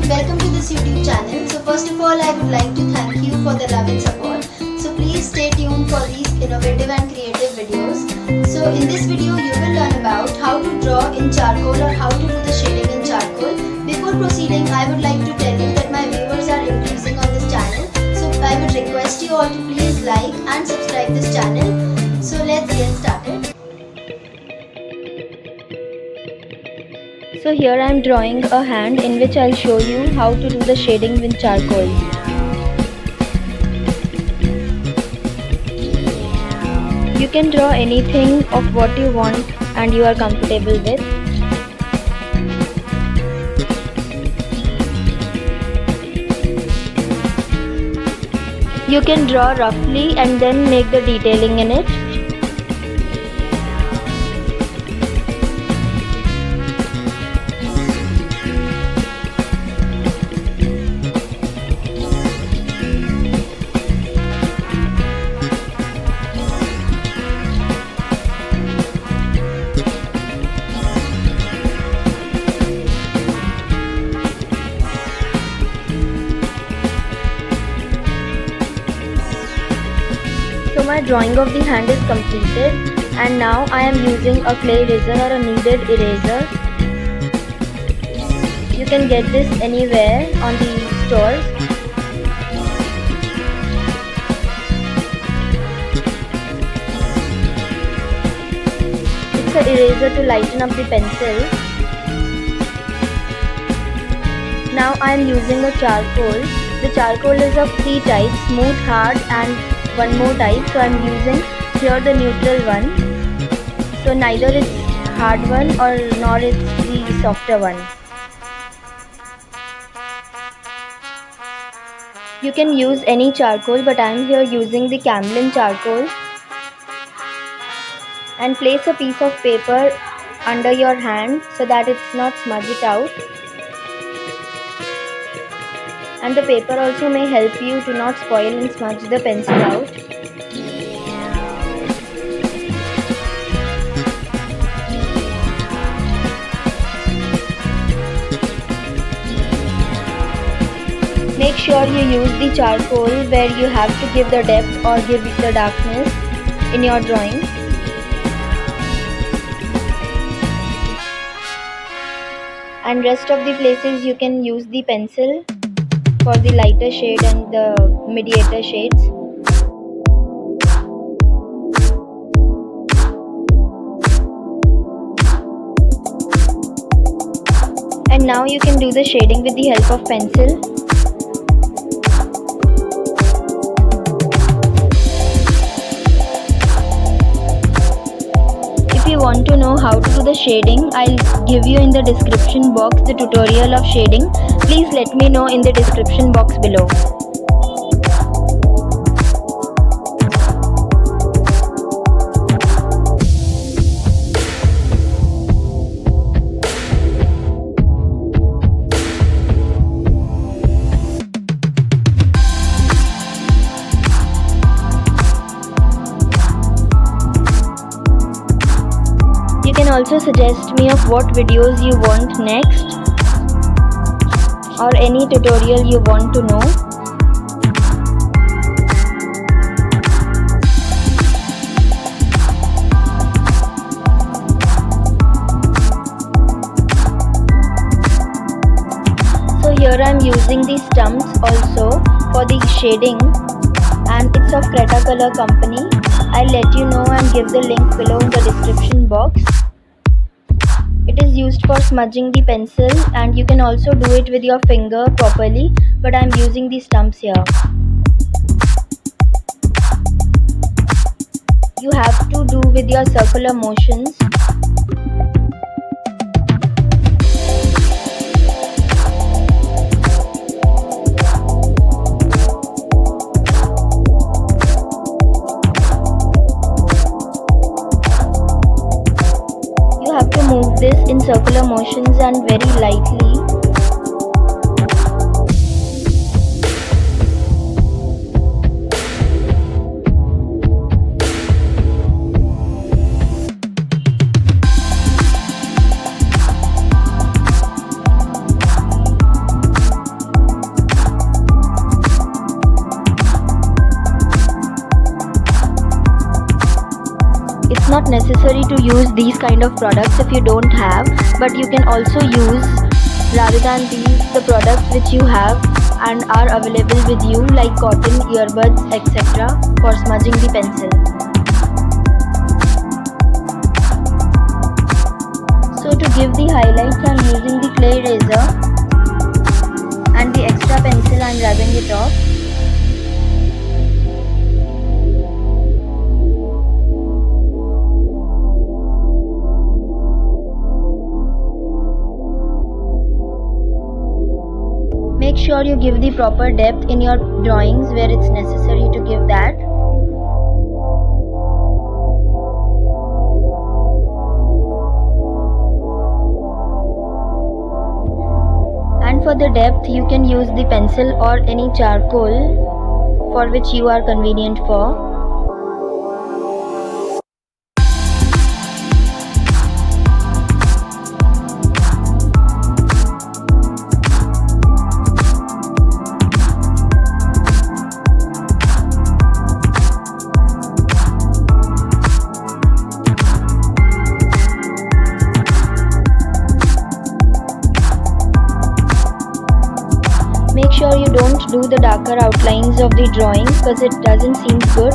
welcome to this YouTube channel. So first of all, I would like to thank you for the love and support. So please stay tuned for these innovative and creative videos. So in this video, you will learn about how to draw in charcoal or how to do the shading in charcoal. Before proceeding, I would like to tell you that my viewers are increasing on this channel. So I would request you all to please like and subscribe this channel. So let's get started. So here I am drawing a hand in which I will show you how to do the shading with charcoal. You can draw anything of what you want and you are comfortable with. You can draw roughly and then make the detailing in it. So my drawing of the hand is completed, and now I am using a clay eraser or a kneaded eraser. You can get this anywhere on the stores. It's an eraser to lighten up the pencil. Now I am using a charcoal. The charcoal is of three types: smooth, hard and one more type. So I am using here the neutral one. So neither it's hard one or nor it's the softer one. You can use any charcoal, but I am here using the Camlin charcoal. And place a piece of paper under your hand so that it's not smudge it out. And the paper also may help you to not spoil and smudge the pencil out. Make sure you use the charcoal where you have to give the depth or give the darkness in your drawing. And rest of the places you can use the pencil for the lighter shade and the mediator shades. And now you can do the shading with the help of pencil. If you want to know how to do the shading, I'll give you in the description box the tutorial of shading. Please let me know in the description box below. You can also suggest me of what videos you want next, or any tutorial you want to know. So here I am using the stumps also for the shading, and it's of Creta Color company. I'll let you know and give the link below in the description box. It is used for smudging the pencil, and you can also do it with your finger properly, but I am using the stumps here. You have to do with your circular motions. You have to move this in circular motions and very lightly. not necessary to use these kind of products if you don't have, but you can also use rather than these the products which you have and are available with you, like cotton, earbuds, etc. for smudging the pencil. So to give the highlights, I am using the clay eraser, and the extra pencil I am rubbing it off. Make sure you give the proper depth in your drawings where it's necessary to give that. And for the depth, you can use the pencil or any charcoal for which you are convenient for. Make sure you don't do the darker outlines of the drawing because it doesn't seem good.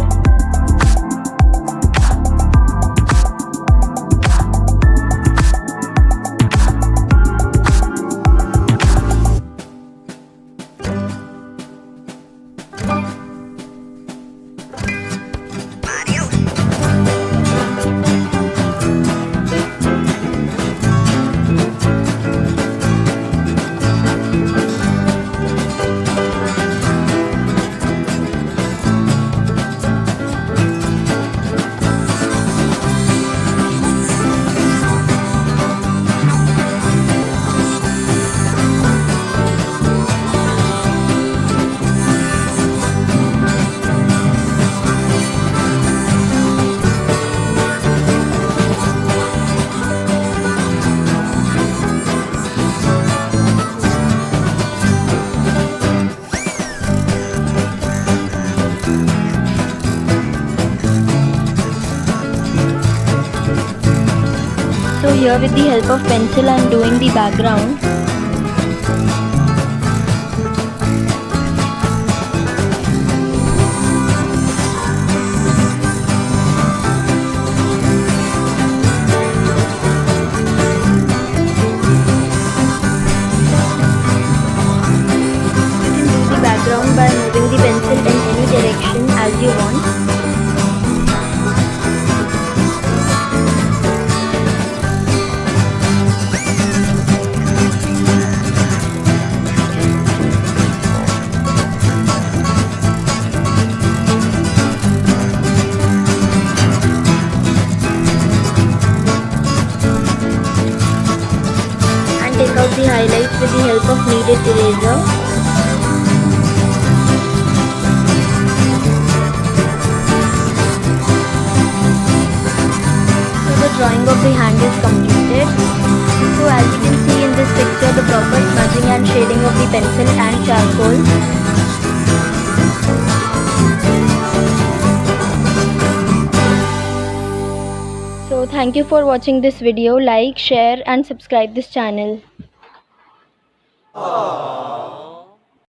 So here with the help of pencil I am doing the background. You can do the background by moving the pencil in any direction as you want. Take out the highlights with the help of kneaded eraser. So the drawing of the hand is completed. So as you can see in this picture, the proper smudging and shading of the pencil and charcoal. So thank you for watching this video. Like, share and subscribe this channel.